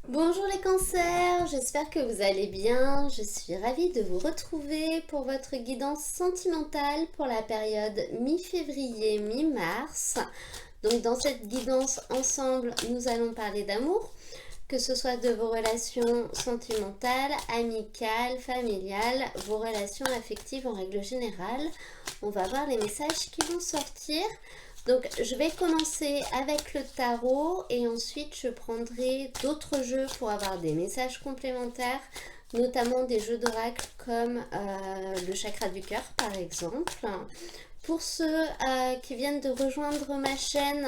Bonjour les cancers, j'espère que vous allez bien. Je suis ravie de vous retrouver pour votre guidance sentimentale pour la période mi-février, mi-mars. Donc dans cette guidance ensemble, nous allons parler d'amour, que ce soit de vos relations sentimentales, amicales, familiales, vos relations affectives en règle générale. On va voir les messages qui vont sortir. Donc je vais commencer avec le tarot et ensuite je prendrai d'autres jeux pour avoir des messages complémentaires, notamment des jeux d'oracle comme le chakra du cœur par exemple. Pour ceux qui viennent de rejoindre ma chaîne,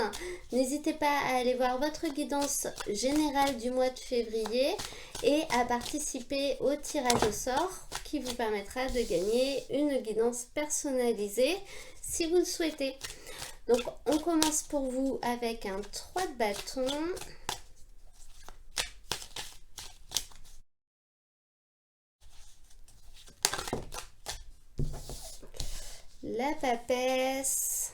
n'hésitez pas à aller voir votre guidance générale du mois de février et à participer au tirage au sort qui vous permettra de gagner une guidance personnalisée si vous le souhaitez. Donc on commence pour vous avec un 3 de bâton. La papesse.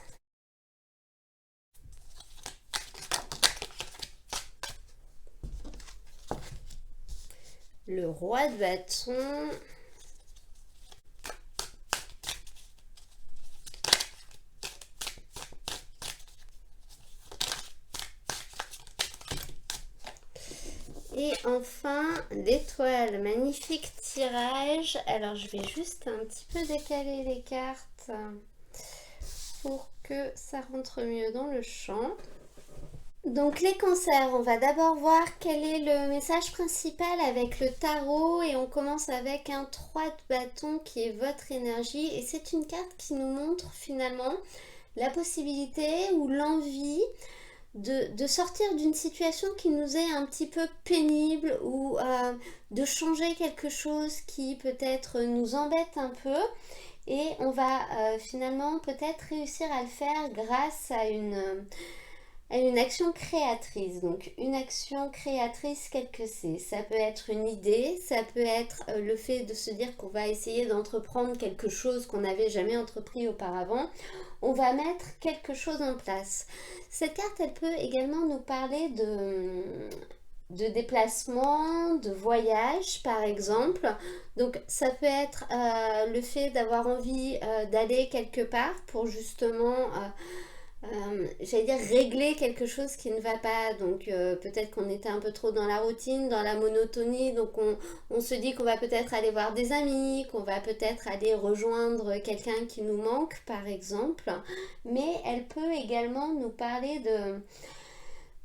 Le roi de bâton. Et enfin, l'étoile. Magnifique tirage. Alors, je vais juste un petit peu décaler les cartes pour que ça rentre mieux dans le champ. Donc les cancers, on va d'abord voir quel est le message principal avec le tarot et on commence avec un 3 de bâton qui est votre énergie et c'est une carte qui nous montre finalement la possibilité ou l'envie de sortir d'une situation qui nous est un petit peu pénible ou de changer quelque chose qui peut-être nous embête un peu et on va finalement peut-être réussir à le faire grâce à une action créatrice. Donc une action créatrice, quelle que c'est. Ça peut être une idée, ça peut être le fait de se dire qu'on va essayer d'entreprendre quelque chose qu'on n'avait jamais entrepris auparavant. On va mettre quelque chose en place. Cette carte, elle peut également nous parler de déplacement, de voyage par exemple. Donc ça peut être le fait d'avoir envie d'aller quelque part pour justement j'allais dire régler quelque chose qui ne va pas. Donc peut-être qu'on était un peu trop dans la routine, dans la monotonie. Donc on se dit qu'on va peut-être aller voir des amis, qu'on va peut-être aller rejoindre quelqu'un qui nous manque par exemple. Mais elle peut également nous parler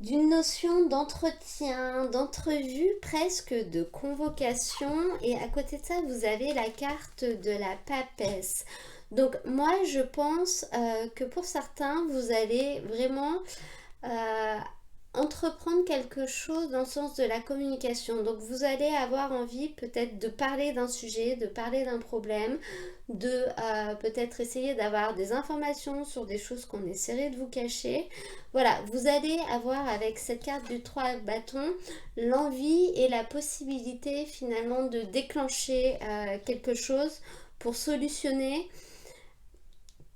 d'une notion d'entretien, d'entrevue, presque de convocation. Et à côté de ça, vous avez la carte de la papesse. Donc moi, je pense que pour certains, vous allez vraiment euh, entreprendre quelque chose dans le sens de la communication. Donc vous allez avoir envie peut-être de parler d'un sujet, de parler d'un problème, de peut-être essayer d'avoir des informations sur des choses qu'on essaierait de vous cacher. Voilà, vous allez avoir avec cette carte du 3 bâtons l'envie et la possibilité finalement de déclencher quelque chose pour solutionner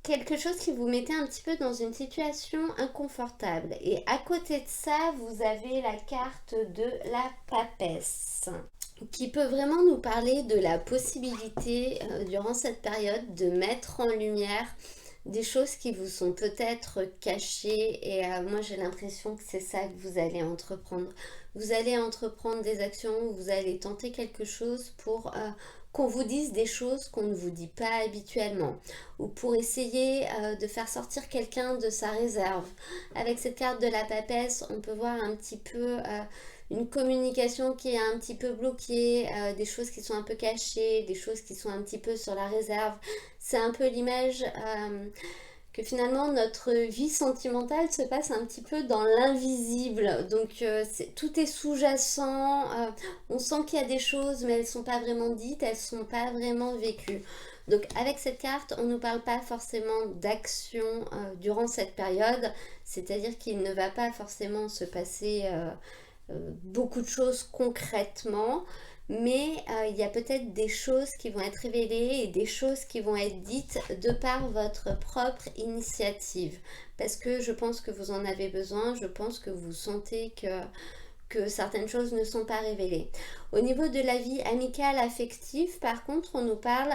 quelque chose qui vous mettait un petit peu dans une situation inconfortable. Et à côté de ça, vous avez la carte de la papesse qui peut vraiment nous parler de la possibilité durant cette période de mettre en lumière des choses qui vous sont peut-être cachées et moi j'ai l'impression que c'est ça que vous allez entreprendre. Vous allez entreprendre des actions, vous allez tenter quelque chose pour qu'on vous dise des choses qu'on ne vous dit pas habituellement ou pour essayer de faire sortir quelqu'un de sa réserve. Avec cette carte de la papesse, on peut voir un petit peu une communication qui est un petit peu bloquée, des choses qui sont un peu cachées, des choses qui sont un petit peu sur la réserve. C'est un peu l'image que finalement notre vie sentimentale se passe un petit peu dans l'invisible. Donc tout est sous-jacent, on sent qu'il y a des choses mais elles ne sont pas vraiment dites, elles ne sont pas vraiment vécues. Donc avec cette carte, on ne nous parle pas forcément d'action durant cette période, c'est-à-dire qu'il ne va pas forcément se passer beaucoup de choses concrètement, mais il y a peut-être des choses qui vont être révélées et des choses qui vont être dites de par votre propre initiative. Parce que je pense que vous en avez besoin, je pense que vous sentez que certaines choses ne sont pas révélées. Au niveau de la vie amicale, affective, par contre, on nous parle,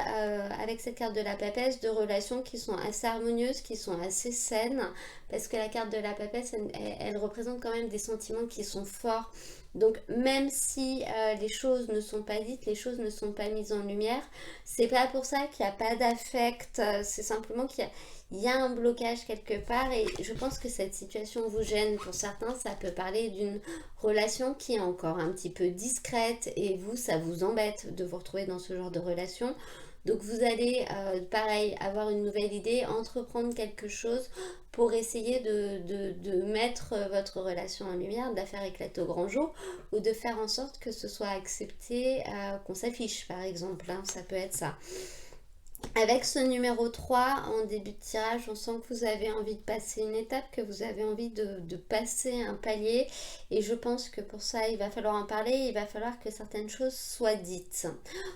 avec cette carte de la papesse, de relations qui sont assez harmonieuses, qui sont assez saines, parce que la carte de la papesse, elle représente quand même des sentiments qui sont forts. Donc même si les choses ne sont pas dites, les choses ne sont pas mises en lumière, c'est pas pour ça qu'il n'y a pas d'affect, c'est simplement qu'il y a un blocage quelque part et je pense que cette situation vous gêne. Pour certains, ça peut parler d'une relation qui est encore un petit peu discrète et vous, ça vous embête de vous retrouver dans ce genre de relation. Donc vous allez, pareil, avoir une nouvelle idée, entreprendre quelque chose pour essayer de mettre votre relation en lumière, de la faire éclater au grand jour ou de faire en sorte que ce soit accepté, qu'on s'affiche par exemple, hein, ça peut être ça. Avec ce numéro 3, en début de tirage, on sent que vous avez envie de passer une étape, que vous avez envie de passer un palier. Et je pense que pour ça, il va falloir en parler, il va falloir que certaines choses soient dites.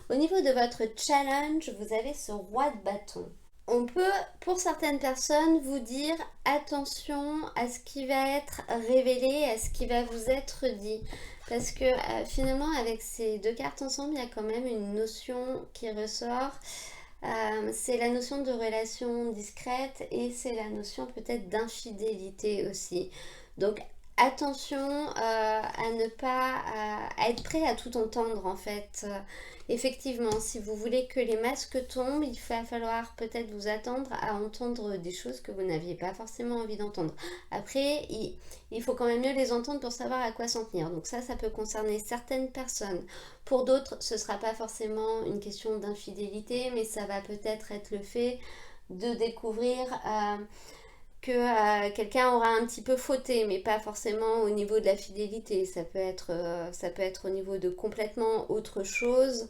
Au niveau de votre challenge, vous avez ce roi de bâton. On peut, pour certaines personnes, vous dire attention à ce qui va être révélé, à ce qui va vous être dit. Parce que finalement, avec ces deux cartes ensemble, il y a quand même une notion qui ressort. C'est la notion de relation discrète et c'est la notion peut-être d'infidélité aussi. Donc attention à ne pas à être prêt à tout entendre en fait. Effectivement, si vous voulez que les masques tombent, il va falloir peut-être vous attendre à entendre des choses que vous n'aviez pas forcément envie d'entendre. Après, il faut quand même mieux les entendre pour savoir à quoi s'en tenir. Donc ça peut concerner certaines personnes. Pour d'autres, ce ne sera pas forcément une question d'infidélité, mais ça va peut-être être le fait de découvrir que quelqu'un aura un petit peu fauté, mais pas forcément au niveau de la fidélité. Ça peut être au niveau de complètement autre chose.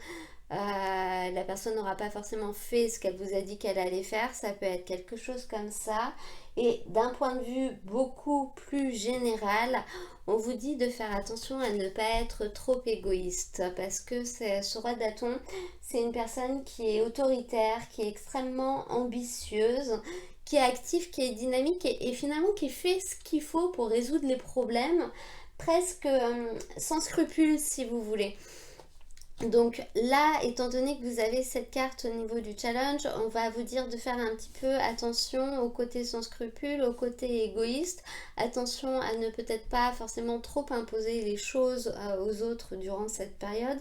La personne n'aura pas forcément fait ce qu'elle vous a dit qu'elle allait faire, ça peut être quelque chose comme ça. Et d'un point de vue beaucoup plus général, on vous dit de faire attention à ne pas être trop égoïste parce que ce roi de bâton, c'est une personne qui est autoritaire, qui est extrêmement ambitieuse, qui est active, qui est dynamique et finalement qui fait ce qu'il faut pour résoudre les problèmes presque sans scrupules si vous voulez. Donc là, étant donné que vous avez cette carte au niveau du challenge, on va vous dire de faire un petit peu attention au côté sans scrupule, au côté égoïste. Attention à ne peut-être pas forcément trop imposer les choses aux autres durant cette période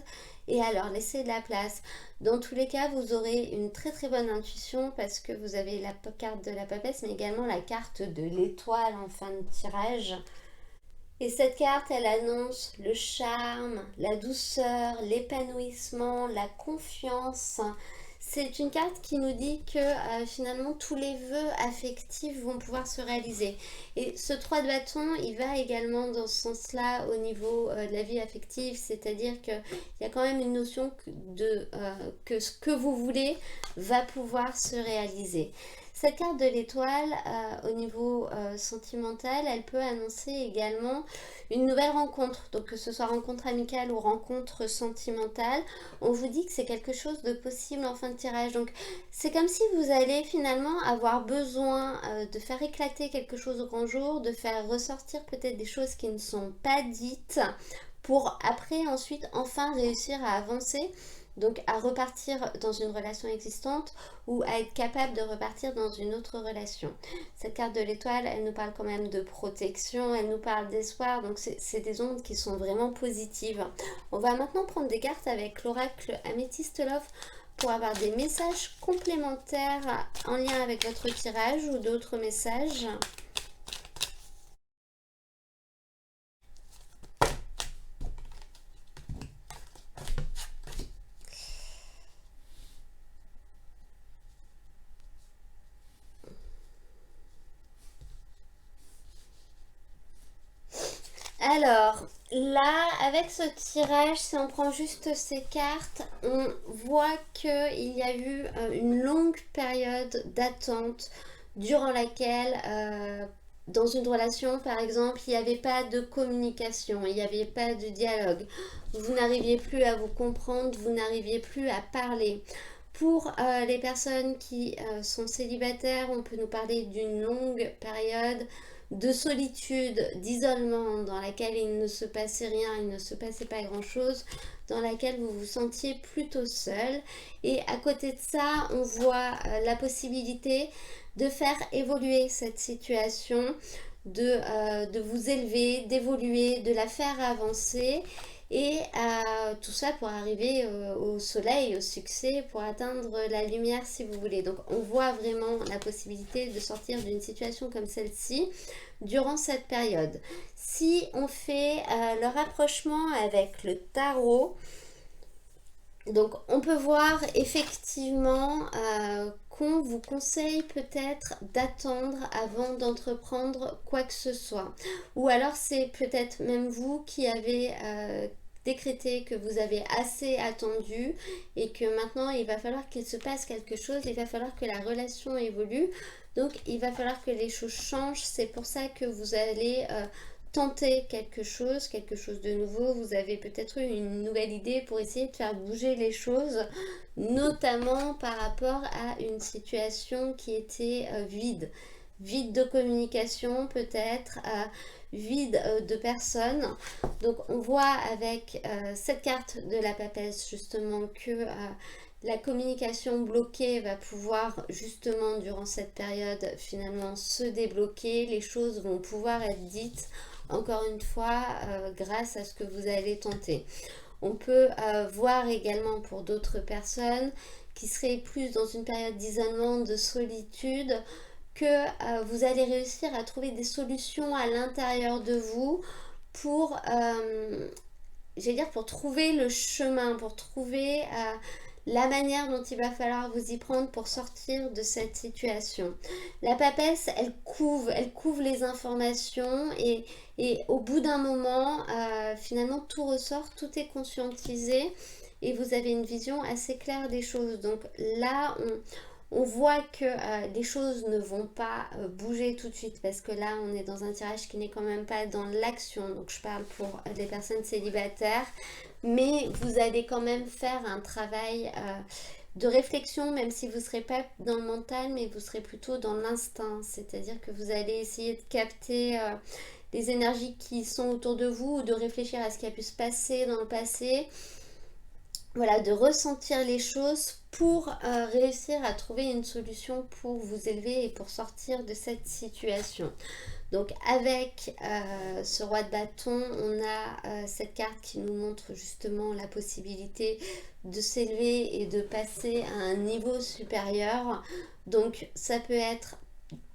et à leur laisser de la place. Dans tous les cas, vous aurez une très très bonne intuition parce que vous avez la carte de la papesse mais également la carte de l'étoile en fin de tirage. Et cette carte, elle annonce le charme, la douceur, l'épanouissement, la confiance. C'est une carte qui nous dit que finalement tous les vœux affectifs vont pouvoir se réaliser. Et ce 3 de bâton, il va également dans ce sens-là au niveau de la vie affective, c'est-à-dire qu'il y a quand même une notion que ce que vous voulez va pouvoir se réaliser. Cette carte de l'étoile, au niveau sentimental, elle peut annoncer également une nouvelle rencontre. Donc que ce soit rencontre amicale ou rencontre sentimentale, on vous dit que c'est quelque chose de possible en fin de tirage. Donc c'est comme si vous allez finalement avoir besoin de faire éclater quelque chose au grand jour, de faire ressortir peut-être des choses qui ne sont pas dites pour après ensuite enfin réussir à avancer. Donc à repartir dans une relation existante ou à être capable de repartir dans une autre relation. Cette carte de l'étoile, elle nous parle quand même de protection, elle nous parle d'espoir, donc c'est des ondes qui sont vraiment positives. On va maintenant prendre des cartes avec l'oracle Amethyst Love pour avoir des messages complémentaires en lien avec votre tirage ou d'autres messages. Alors, là, avec ce tirage, si on prend juste ces cartes, on voit qu'il y a eu une longue période d'attente durant laquelle, dans une relation, par exemple, il n'y avait pas de communication, il n'y avait pas de dialogue. Vous n'arriviez plus à vous comprendre, vous n'arriviez plus à parler. Pour les personnes qui sont célibataires, on peut nous parler d'une longue période de solitude, d'isolement, dans laquelle il ne se passait rien, il ne se passait pas grand-chose, dans laquelle vous vous sentiez plutôt seul. Et à côté de ça, on voit la possibilité de faire évoluer cette situation, de vous élever, d'évoluer, de la faire avancer. Et tout ça pour arriver au soleil, au succès, pour atteindre la lumière si vous voulez. Donc on voit vraiment la possibilité de sortir d'une situation comme celle-ci durant cette période. Si on fait le rapprochement avec le tarot, donc on peut voir effectivement qu'on vous conseille peut-être d'attendre avant d'entreprendre quoi que ce soit. Ou alors c'est peut-être même vous qui avez décrété que vous avez assez attendu et que maintenant il va falloir qu'il se passe quelque chose, il va falloir que la relation évolue. Donc il va falloir que les choses changent. C'est pour ça que vous allez tenter quelque chose de nouveau. Vous avez peut-être eu une nouvelle idée pour essayer de faire bouger les choses, notamment par rapport à une situation qui était vide de communication peut-être, vide de personnes. Donc on voit avec cette carte de la papesse justement que la communication bloquée va pouvoir justement durant cette période finalement se débloquer. Les choses vont pouvoir être dites encore une fois grâce à ce que vous allez tenter. On peut voir également pour d'autres personnes qui seraient plus dans une période d'isolement, de solitude, que vous allez réussir à trouver des solutions à l'intérieur de vous pour, j'allais dire, pour trouver le chemin, pour trouver la manière dont il va falloir vous y prendre pour sortir de cette situation. La papesse, elle couvre les informations et au bout d'un moment, finalement, tout ressort, tout est conscientisé et vous avez une vision assez claire des choses. Donc là, on voit que les choses ne vont pas bouger tout de suite parce que là, on est dans un tirage qui n'est quand même pas dans l'action. Donc je parle pour les personnes célibataires. Mais vous allez quand même faire un travail de réflexion, même si vous ne serez pas dans le mental, mais vous serez plutôt dans l'instinct. C'est-à-dire que vous allez essayer de capter les énergies qui sont autour de vous ou de réfléchir à ce qui a pu se passer dans le passé. Voilà, de ressentir les choses pour réussir à trouver une solution pour vous élever et pour sortir de cette situation. Donc avec ce roi de bâton, on a cette carte qui nous montre justement la possibilité de s'élever et de passer à un niveau supérieur. Donc ça peut être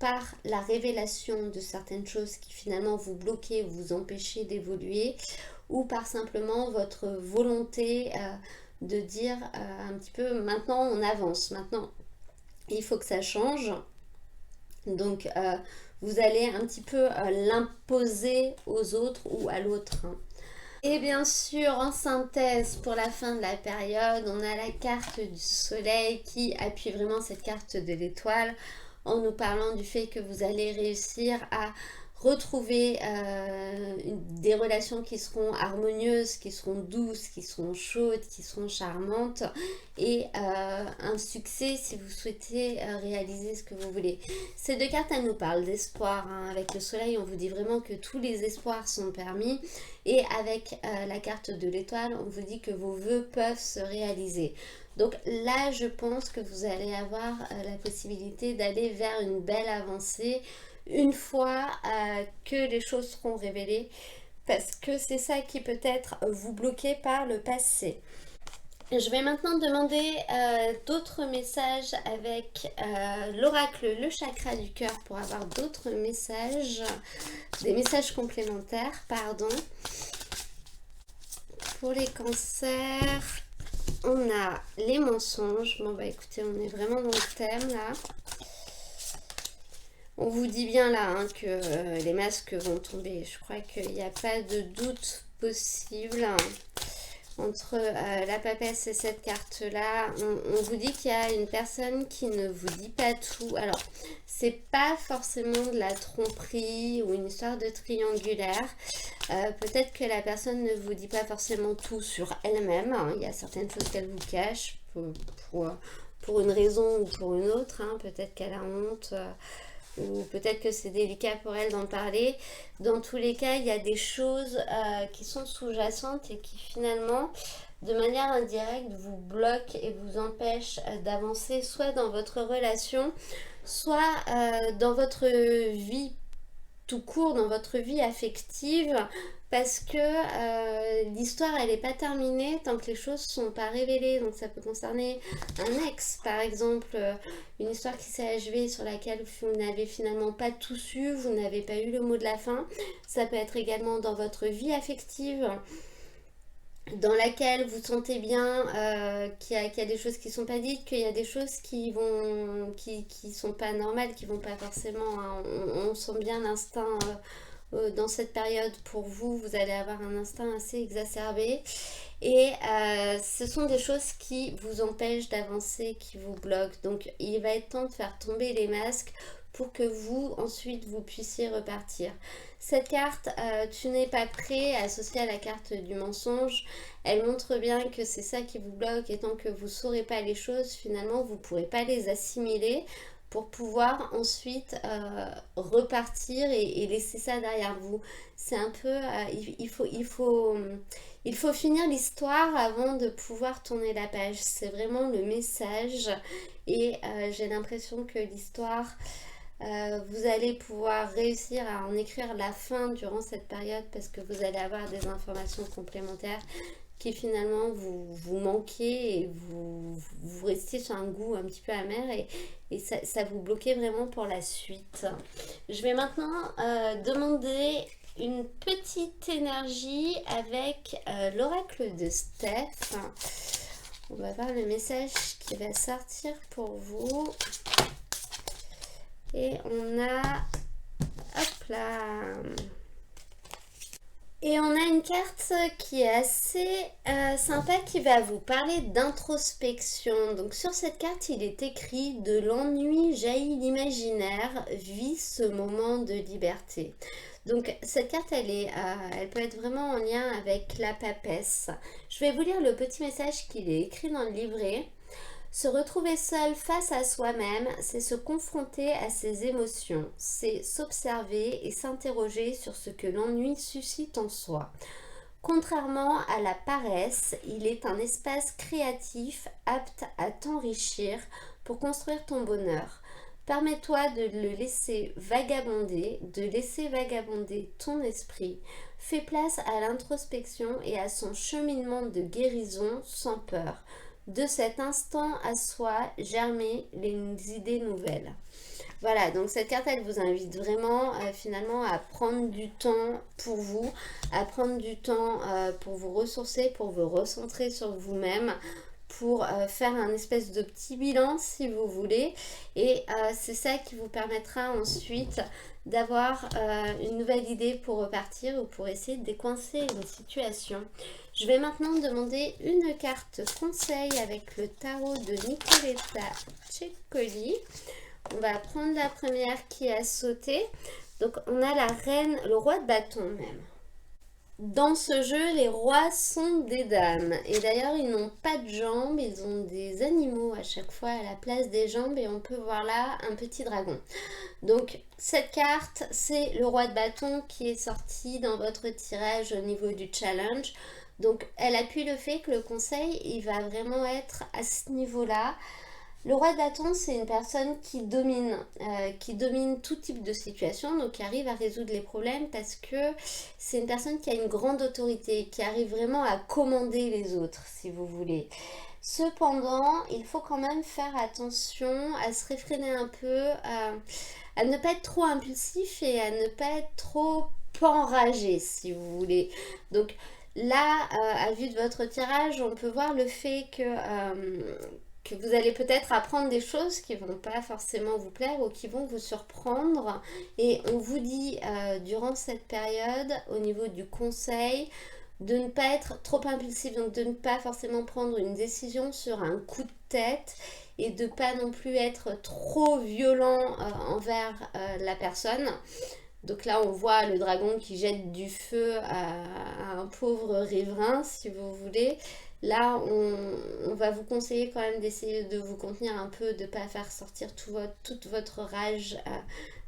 par la révélation de certaines choses qui finalement vous bloquez, vous empêchez d'évoluer, ou par simplement votre volonté de dire un petit peu maintenant on avance, maintenant il faut que ça change. Donc vous allez un petit peu l'imposer aux autres ou à l'autre. Et bien sûr, en synthèse, pour la fin de la période, on a la carte du soleil qui appuie vraiment cette carte de l'étoile en nous parlant du fait que vous allez réussir à retrouver des relations qui seront harmonieuses, qui seront douces, qui seront chaudes, qui seront charmantes et un succès si vous souhaitez réaliser ce que vous voulez. Ces deux cartes, elles nous parlent d'espoir. Hein. Avec le soleil, on vous dit vraiment que tous les espoirs sont permis et avec la carte de l'étoile, on vous dit que vos vœux peuvent se réaliser. Donc là, je pense que vous allez avoir la possibilité d'aller vers une belle avancée une fois que les choses seront révélées, parce que c'est ça qui peut-être vous bloquer par le passé. Je vais maintenant demander d'autres messages avec l'oracle, le chakra du cœur, pour avoir d'autres messages, des messages complémentaires, pardon. Pour les cancers, on a les mensonges. Bon bah écoutez, on est vraiment dans le thème là. On vous dit bien là hein, que les masques vont tomber. Je crois qu'il n'y a pas de doute possible entre la papesse et cette carte là. On vous dit qu'il y a une personne qui ne vous dit pas tout. Alors, c'est pas forcément de la tromperie ou une histoire de triangulaire. Peut-être que la personne ne vous dit pas forcément tout sur elle-même. Hein. Il y a certaines choses qu'elle vous cache pour une raison ou pour une autre. Hein. Peut-être qu'elle a honte. ou peut-être que c'est délicat pour elle d'en parler. Dans tous les cas, il y a des choses qui sont sous-jacentes et qui finalement, de manière indirecte, vous bloquent et vous empêchent d'avancer soit dans votre relation, soit dans votre vie tout court, dans votre vie affective, parce que l'histoire elle n'est pas terminée tant que les choses sont pas révélées. Donc ça peut concerner un ex par exemple, une histoire qui s'est achevée sur laquelle vous n'avez finalement pas tout su, vous n'avez pas eu le mot de la fin. Ça peut être également dans votre vie affective dans laquelle vous sentez bien qu'il y a des choses qui sont pas dites, qu'il y a des choses qui sont pas normales, qui vont pas forcément, hein. On sent bien l'instinct dans cette période pour vous, vous allez avoir un instinct assez exacerbé et ce sont des choses qui vous empêchent d'avancer, qui vous bloquent. Donc il va être temps de faire tomber les masques pour que vous ensuite vous puissiez repartir. Cette carte, tu n'es pas prêt, associée à la carte du mensonge, elle montre bien que c'est ça qui vous bloque et tant que vous ne saurez pas les choses, finalement vous ne pourrez pas les assimiler pour pouvoir ensuite repartir et laisser ça derrière vous. C'est un peu, il faut finir l'histoire avant de pouvoir tourner la page. C'est vraiment le message et j'ai l'impression que l'histoire, vous allez pouvoir réussir à en écrire la fin durant cette période parce que vous allez avoir des informations complémentaires qui finalement vous manquez et vous restez sur un goût un petit peu amer et ça vous bloquait vraiment pour la suite. Je vais maintenant demander une petite énergie avec l'oracle de Steph. On va voir le message qui va sortir pour vous. Et on a, hop là, et on a une carte qui est assez sympa qui va vous parler d'introspection. Donc sur cette carte, il est écrit « De l'ennui jaillit l'imaginaire, vis ce moment de liberté ». Donc cette carte, elle peut être vraiment en lien avec la papesse. Je vais vous lire le petit message qu'il est écrit dans le livret. Se retrouver seul face à soi-même, c'est se confronter à ses émotions, c'est s'observer et s'interroger sur ce que l'ennui suscite en soi. Contrairement à la paresse, il est un espace créatif apte à t'enrichir pour construire ton bonheur. Permets-toi de le laisser vagabonder, de laisser vagabonder ton esprit. Fais place à l'introspection et à son cheminement de guérison sans peur. De cet instant à soi, germer les idées nouvelles. Voilà, donc cette carte, elle vous invite vraiment finalement à prendre du temps pour vous, à prendre du temps pour vous ressourcer, pour vous recentrer sur vous-même, pour faire un espèce de petit bilan si vous voulez. Et c'est ça qui vous permettra ensuite d'avoir une nouvelle idée pour repartir ou pour essayer de décoincer une situation. Je vais maintenant demander une carte conseil avec le tarot de Nicoletta Ceccoli. On va prendre la première qui a sauté. Donc on a la reine, le roi de bâton même. Dans ce jeu, les rois sont des dames. Et d'ailleurs, ils n'ont pas de jambes, ils ont des animaux à chaque fois à la place des jambes. Et on peut voir là un petit dragon. Donc cette carte, c'est le roi de bâton qui est sorti dans votre tirage au niveau du challenge. Donc elle appuie le fait que le conseil, il va vraiment être à ce niveau-là. Le roi de bâton, c'est une personne qui domine tout type de situation, donc qui arrive à résoudre les problèmes parce que c'est une personne qui a une grande autorité, qui arrive vraiment à commander les autres, si vous voulez. Cependant, il faut quand même faire attention à se réfréner un peu, à ne pas être trop impulsif et à ne pas être trop enragé, si vous voulez. Donc là, à vue de votre tirage, on peut voir le fait que vous allez peut-être apprendre des choses qui vont pas forcément vous plaire ou qui vont vous surprendre. Et on vous dit durant cette période, au niveau du conseil, de ne pas être trop impulsif, donc de ne pas forcément prendre une décision sur un coup de tête et de pas non plus être trop violent envers la personne. Donc là, on voit le dragon qui jette du feu à un pauvre riverain, si vous voulez. Là, on va vous conseiller quand même d'essayer de vous contenir un peu, de ne pas faire sortir toute votre rage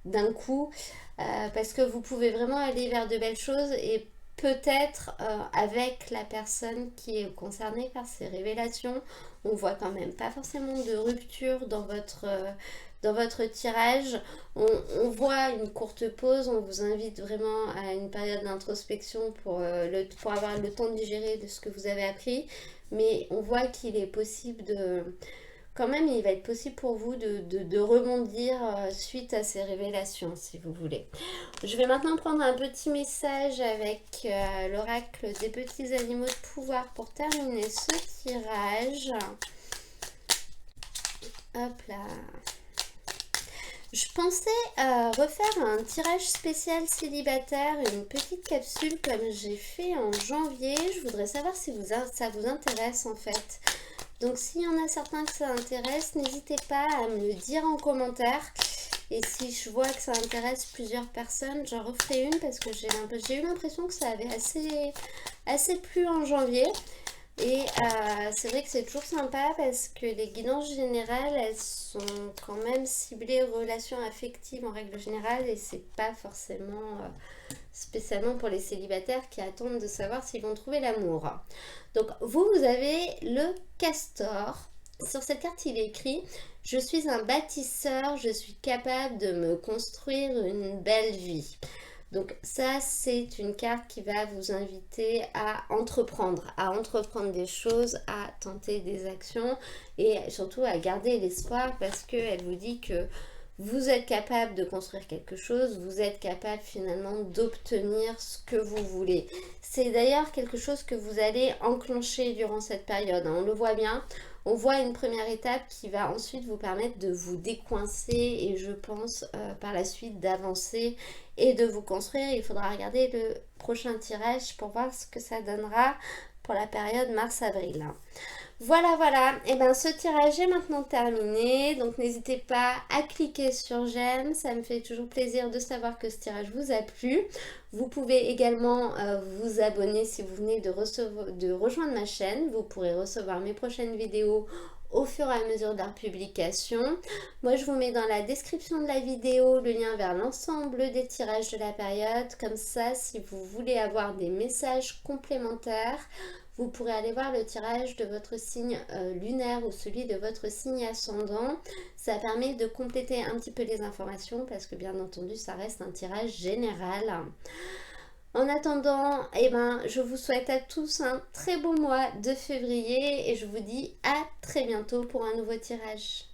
d'un coup, parce que vous pouvez vraiment aller vers de belles choses et peut-être avec la personne qui est concernée par ces révélations, on voit quand même pas forcément de rupture dans votre tirage. On voit une courte pause, on vous invite vraiment à une période d'introspection pour avoir le temps de digérer de ce que vous avez appris, mais on voit qu'il est possible de quand même, il va être possible pour vous de rebondir suite à ces révélations, si vous voulez. Je vais maintenant prendre un petit message avec l'oracle des petits animaux de pouvoir pour terminer ce tirage. Hop là. Je pensais refaire un tirage spécial célibataire, une petite capsule comme j'ai fait en janvier. Je voudrais savoir si ça vous intéresse en fait. Donc s'il y en a certains que ça intéresse, n'hésitez pas à me le dire en commentaire. Et si je vois que ça intéresse plusieurs personnes, j'en referai une parce que j'ai eu l'impression que ça avait assez plu en janvier. Et c'est vrai que c'est toujours sympa parce que les guidances générales, elles sont quand même ciblées relations affectives en règle générale et c'est pas forcément spécialement pour les célibataires qui attendent de savoir s'ils vont trouver l'amour. Donc vous avez le castor. Sur cette carte, il est écrit « Je suis un bâtisseur, je suis capable de me construire une belle vie ». Donc ça, c'est une carte qui va vous inviter à entreprendre des choses, à tenter des actions et surtout à garder l'espoir parce qu'elle vous dit que vous êtes capable de construire quelque chose, vous êtes capable finalement d'obtenir ce que vous voulez. C'est d'ailleurs quelque chose que vous allez enclencher durant cette période, hein, on le voit bien. On voit une première étape qui va ensuite vous permettre de vous décoincer et je pense par la suite d'avancer et de vous construire. Il faudra regarder le prochain tirage pour voir ce que ça donnera pour la période mars-avril. Voilà, et bien ce tirage est maintenant terminé, donc n'hésitez pas à cliquer sur j'aime, ça me fait toujours plaisir de savoir que ce tirage vous a plu. Vous pouvez également vous abonner si vous venez de rejoindre ma chaîne, vous pourrez recevoir mes prochaines vidéos au fur et à mesure de leur publication. Moi je vous mets dans la description de la vidéo le lien vers l'ensemble des tirages de la période, comme ça si vous voulez avoir des messages complémentaires, vous pourrez aller voir le tirage de votre signe lunaire ou celui de votre signe ascendant. Ça permet de compléter un petit peu les informations parce que bien entendu ça reste un tirage général. En attendant, je vous souhaite à tous un très beau mois de février et je vous dis à très bientôt pour un nouveau tirage.